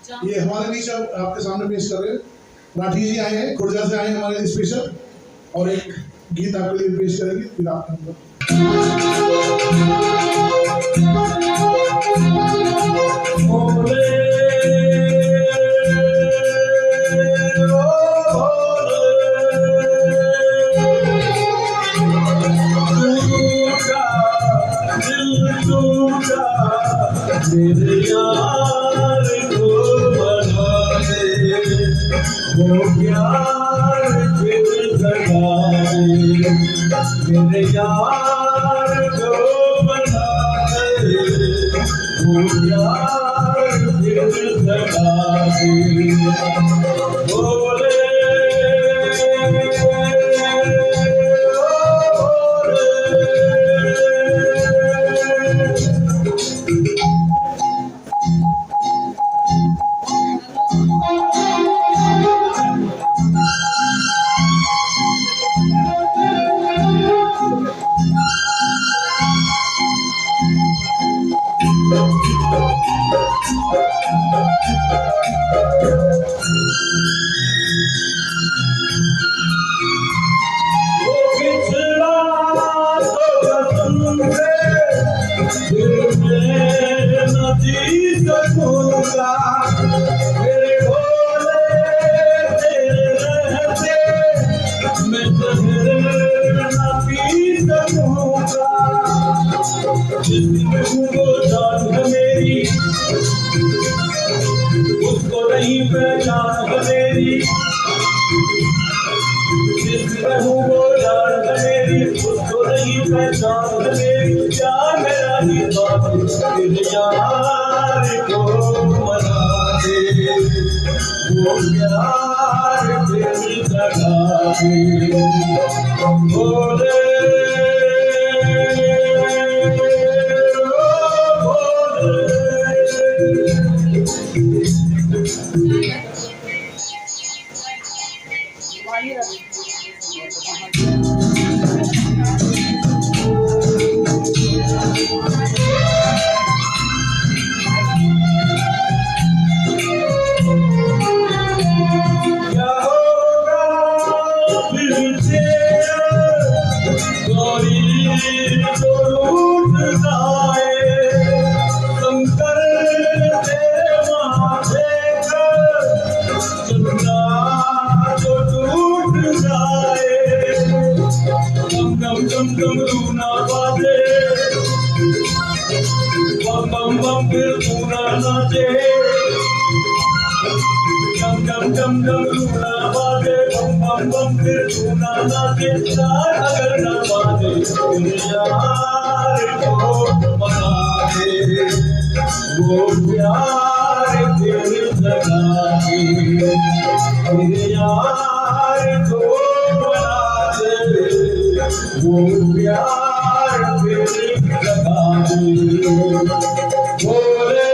ये हमारे बीच अब आपके सामने पेश कर रहे हैं। राठी जी आए हैं, खुर्जा से आए हैं हमारे लिए स्पेशल, और एक गीत आपके लिए पेश करेंगे। फिर आपका नंबर। मेरे यार को बना दे, वो प्यार फिर जगा दे। मेरे यार को बना दे, वो प्यार फिर जगा दे। बोले उसको नहीं पहचान मेरी, जिसमें हूँ वो जान मेरी, उसको नहीं पहचान मेरी। प्यार मेरा ही बात तेरे यार को मना दे, वो प्यार फिर जगा दे। बोले अगर न पाते यार को मना दे, वो प्यार फिर जगा दे। मेरे यार को मना दे, वो प्यार फिर जगा दे। बोले